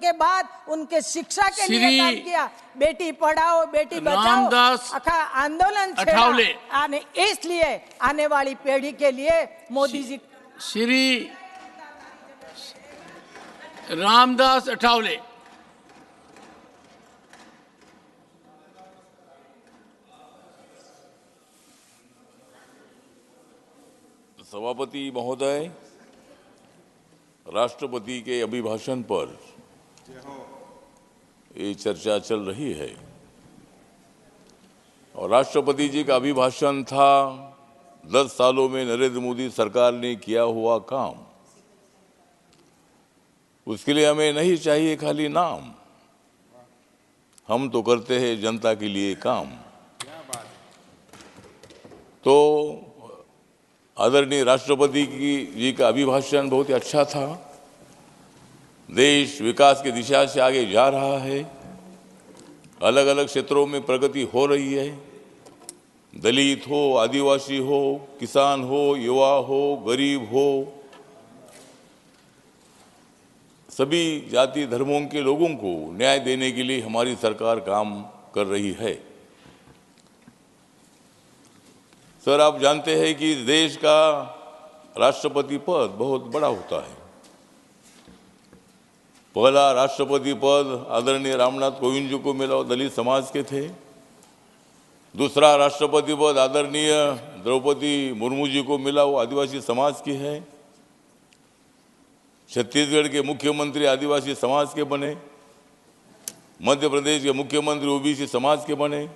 के बाद उनके शिक्षा के लिए काम किया। बेटी पढ़ाओ बेटी बचाओ आखा आंदोलन छेड़ा, इसलिए आने वाली पीढ़ी के लिए मोदी जी। श्री रामदास अठावले। सभापति महोदय, राष्ट्रपति के अभिभाषण पर ये चर्चा चल रही है और राष्ट्रपति जी का अभिभाषण था 10 सालों में नरेंद्र मोदी सरकार ने किया हुआ काम। उसके लिए हमें नहीं चाहिए खाली नाम, हम तो करते हैं जनता के लिए काम। तो आदरणीय राष्ट्रपति जी का अभिभाषण बहुत ही अच्छा था। देश विकास की दिशा से आगे जा रहा है, अलग अलग क्षेत्रों में प्रगति हो रही है। दलित हो, आदिवासी हो, किसान हो, युवा हो, गरीब हो, सभी जाति धर्मों के लोगों को न्याय देने के लिए हमारी सरकार काम कर रही है। सर, आप जानते हैं कि देश का राष्ट्रपति पद बहुत बड़ा होता है। पहला राष्ट्रपति पद आदरणीय रामनाथ कोविंद जी को मिला, दलित समाज के थे। दूसरा राष्ट्रपति पद आदरणीय द्रौपदी मुर्मू जी को मिला, वो आदिवासी समाज की है। छत्तीसगढ़ के मुख्यमंत्री आदिवासी समाज के बने, मध्य प्रदेश के मुख्यमंत्री ओबीसी समाज के बने,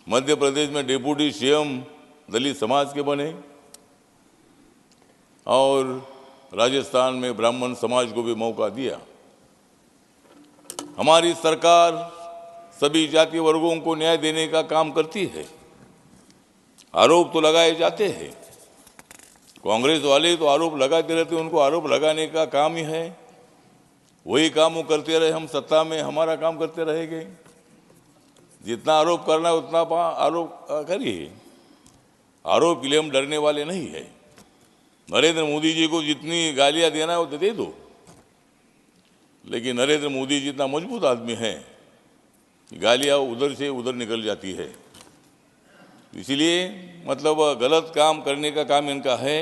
मध्य प्रदेश में डिप्टी सीएम दलित समाज के बने और राजस्थान में ब्राह्मण समाज को भी मौका दिया। हमारी सरकार सभी जाति वर्गों को न्याय देने का काम करती है। आरोप तो लगाए जाते हैं, कांग्रेस वाले तो आरोप लगाते रहते हैं, उनको आरोप लगाने का काम ही है। वही काम वो करते रहे, हम सत्ता में हमारा काम करते रहेंगे। जितना आरोप करना है उतना आरोप करिए, आरोप के लिए हम डरने वाले नहीं है। नरेंद्र मोदी जी को जितनी गालियां देना है वो दे दो, लेकिन नरेंद्र मोदी जी इतना मजबूत आदमी है कि गालियां उधर से उधर निकल जाती है। इसीलिए मतलब गलत काम करने का काम इनका है।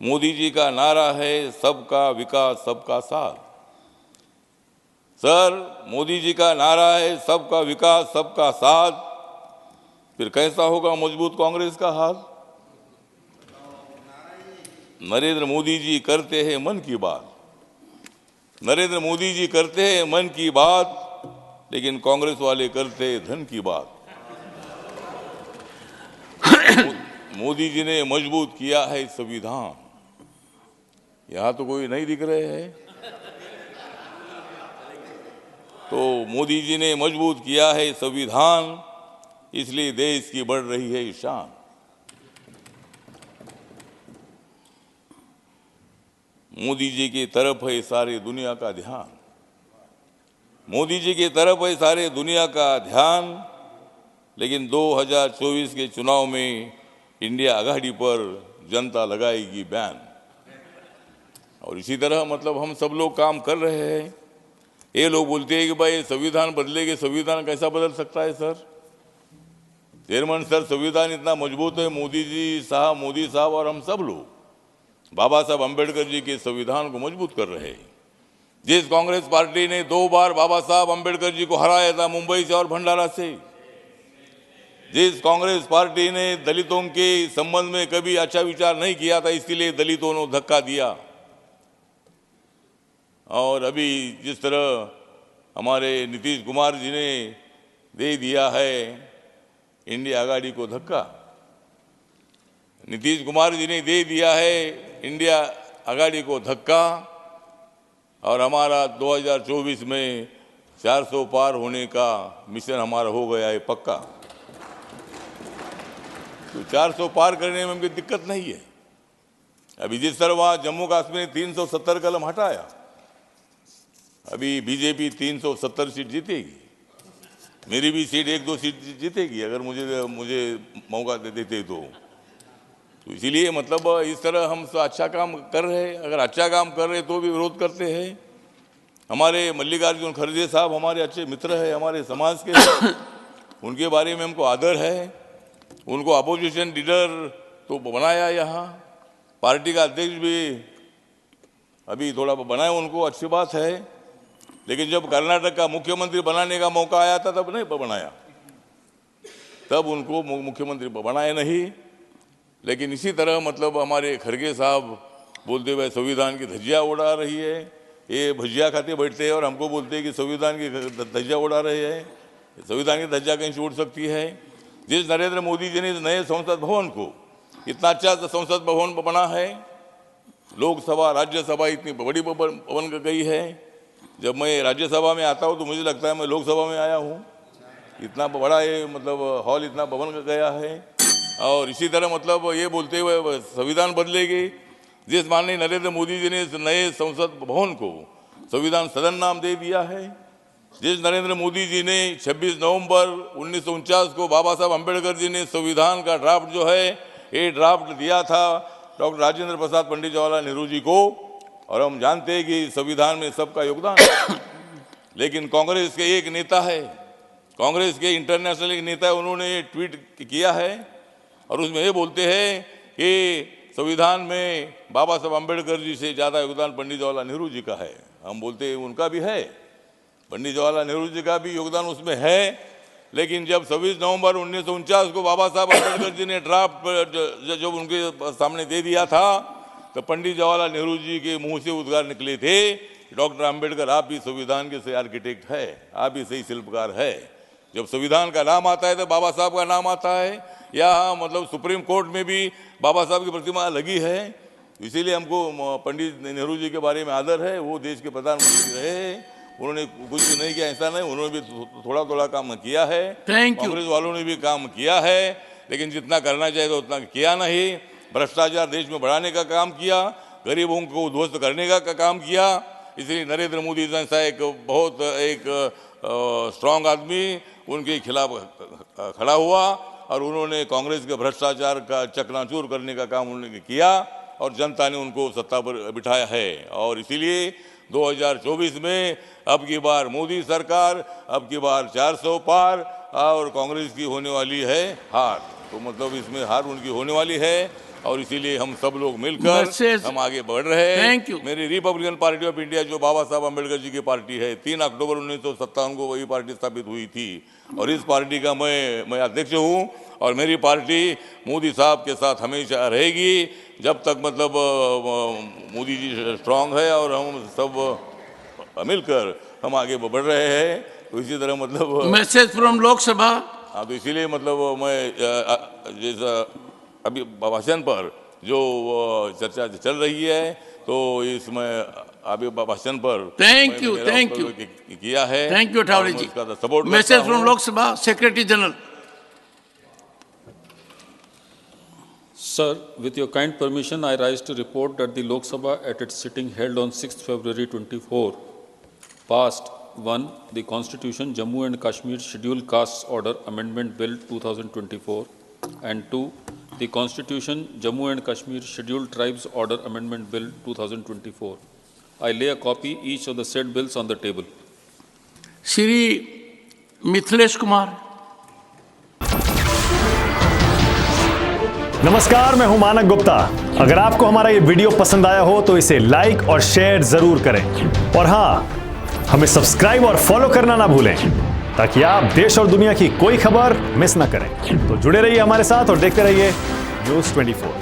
मोदी जी का नारा है सबका विकास सबका साथ। सर, मोदी जी का नारा है सबका विकास सबका साथ, फिर कैसा होगा मजबूत कांग्रेस का हाथ? नरेंद्र मोदी जी करते हैं मन की बात, नरेंद्र मोदी जी करते हैं मन की बात, लेकिन कांग्रेस वाले करते हैं धन की बात। मोदी जी ने मजबूत किया है संविधान। यहां तो कोई नहीं दिख रहे हैं। तो मोदी जी ने मजबूत किया है संविधान, इसलिए देश की बढ़ रही है शान। मोदी जी की तरफ है सारी दुनिया का ध्यान, मोदी जी की तरफ है सारे दुनिया का ध्यान। लेकिन 2024 के चुनाव में इंडिया आघाड़ी पर जनता लगाएगी बैन। और इसी तरह मतलब हम सब लोग काम कर रहे हैं। ये लोग बोलते हैं कि भाई संविधान बदलेंगे, संविधान कैसा बदल सकता है सर? चेयरमैन सर, संविधान इतना मजबूत है, मोदी साहब और हम सब लोग बाबा साहब अम्बेडकर जी के संविधान को मजबूत कर रहे हैं। जिस कांग्रेस पार्टी ने 2 बार बाबा साहब अम्बेडकर जी को हराया था, मुंबई से और भंडारा से, जिस कांग्रेस पार्टी ने दलितों के संबंध में कभी अच्छा विचार नहीं किया था, इसलिए दलितों ने धक्का दिया। और अभी जिस तरह हमारे नीतीश कुमार जी ने दे दिया है इंडिया आघाड़ी को धक्का, नीतीश कुमार जी ने दे दिया है इंडिया आघाड़ी को धक्का, और हमारा 2024 में 400 पार होने का मिशन हमारा हो गया है पक्का। तो 400 पार करने में हमको दिक्कत नहीं है। अभी जिस तरह वहाँ जम्मू कश्मीर ने 370 कलम हटाया, अभी बीजेपी 370 सीट जीतेगी। मेरी भी सीट 1-2 सीट जीतेगी अगर मुझे मौका दे देते तो इसीलिए मतलब इस तरह हम अच्छा काम कर रहे हैं। अगर अच्छा काम कर रहे तो भी विरोध करते हैं, हमारे मल्लिकार्जुन खड़गे साहब हमारे अच्छे मित्र हैं, हमारे समाज के हैं। उनके बारे में हमको आदर है। उनको अपोजिशन लीडर तो बनाया, यहाँ पार्टी का अध्यक्ष भी अभी थोड़ा बनाया, उनको अच्छी बात है। लेकिन जब कर्नाटक का मुख्यमंत्री बनाने का मौका आया था तब नहीं बनाया, तब उनको मुख्यमंत्री बनाया नहीं। लेकिन इसी तरह मतलब हमारे खड़गे साहब बोलते हुए संविधान की धज्जियाँ उड़ा रही है। ये भजिया खाते बैठते हैं और हमको बोलते हैं कि संविधान की धज्जियाँ उड़ा रहे हैं। संविधान की धज्जियाँ कहीं से उड़ सकती है? जिस नरेंद्र मोदी जी ने नए संसद भवन को, इतना अच्छा संसद भवन बना है, लोकसभा राज्यसभा इतनी बड़ी बन गई है। जब मैं राज्यसभा में आता हूँ तो मुझे लगता है मैं लोकसभा में आया हूँ। इतना बड़ा ये मतलब हॉल इतना बन गया है। और इसी तरह मतलब ये बोलते हुए संविधान बदलेगी। जिस माननीय नरेंद्र मोदी जी ने इस नए संसद भवन को संविधान सदन नाम दे दिया है, जिस नरेंद्र मोदी जी ने 26 नवंबर 1949 को बाबा साहब अम्बेडकर जी ने संविधान का ड्राफ्ट जो है ये ड्राफ्ट दिया था डॉक्टर राजेंद्र प्रसाद पंडित जवाहरलाल नेहरू जी को, और हम जानते हैं कि संविधान में सबका योगदान है। लेकिन कांग्रेस के एक नेता है, कांग्रेस के इंटरनेशनल एक नेता है, उन्होंने ट्वीट किया है और उसमें ये बोलते हैं कि संविधान में बाबा साहब अम्बेडकर जी से ज़्यादा योगदान पंडित जवाहरलाल नेहरू जी का है। हम बोलते हैं उनका भी है, पंडित जवाहरलाल नेहरू जी का भी योगदान उसमें है। लेकिन जब 26 नवंबर 1949 को बाबा साहब अम्बेडकर जी ने ड्राफ्ट जब उनके सामने दे दिया था तो पंडित जवाहरलाल नेहरू जी के मुंह से उद्गार निकले थे, डॉक्टर अम्बेडकर आप भी संविधान के सही आर्किटेक्ट है, आप भी सही शिल्पकार है। जब संविधान का नाम आता है तो बाबा साहब का नाम आता है। यहाँ मतलब सुप्रीम कोर्ट में भी बाबा साहब की प्रतिमा लगी है। इसीलिए हमको पंडित नेहरू जी के बारे में आदर है। वो देश के प्रधानमंत्री रहे, उन्होंने कुछ भी नहीं किया ऐसा नहीं, उन्होंने भी थोड़ा थोड़ा काम किया है। कांग्रेस वालों ने भी काम किया है, लेकिन जितना करना चाहिए तो उतना किया नहीं। भ्रष्टाचार देश में बढ़ाने का काम किया, गरीबों को उद्ध्वस्त करने का काम किया। इसलिए नरेंद्र मोदी जैसा एक बहुत स्ट्रांग आदमी उनके खिलाफ खड़ा हुआ और उन्होंने कांग्रेस के भ्रष्टाचार का चकनाचूर करने का काम उन्होंने किया और जनता ने उनको सत्ता पर बिठाया है। और इसीलिए 2024 में अब की बार मोदी सरकार, अब की बार 400 पार और कांग्रेस की होने वाली है हार। तो मतलब इसमें हार उनकी होने वाली है और इसीलिए हम सब लोग मिलकर हम आगे बढ़ रहे हैं। मेरी रिपब्लिकन पार्टी ऑफ इंडिया जो बाबा साहब अम्बेडकर जी की पार्टी है, 3 अक्टूबर 1957 को वही पार्टी स्थापित हुई थी और इस पार्टी का मैं अध्यक्ष हूँ और मेरी पार्टी मोदी साहब के साथ हमेशा रहेगी जब तक मतलब मोदी जी स्ट्रांग है और हम सब मिलकर हम आगे बढ़ रहे हैं। तो इसी तरह मतलब मैसेज फ्रॉम लोकसभा। हाँ, तो इसीलिए मतलब मैं जैसा अभी भाषण पर जो चर्चा चल रही है तो इसमें अभी भाषण पर थैंक यू किया है। Thank you Athawale ji. Message from Lok Sabha secretary general. Sir, with your kind permission, I rise to report that the Lok Sabha at its sitting held on 6th February 24 passed 1. The Constitution Jammu and Kashmir Scheduled Castes Order Amendment Bill 2024 and 2. The Constitution Jammu and Kashmir Scheduled Tribes Order Amendment Bill 2024. I lay a copy each of the said bills on the table. Shri Mithilesh Kumar. नमस्कार, मैं हूं मानक गुप्ता। अगर आपको हमारा ये video पसंद आया हो तो इसे लाइक और शेयर जरूर करें और हाँ, हमें सब्सक्राइब और फॉलो करना ना भूलें ताकि आप देश और दुनिया की कोई खबर मिस ना करें। तो जुड़े रहिए हमारे साथ और देखते रहिए न्यूज़ 24।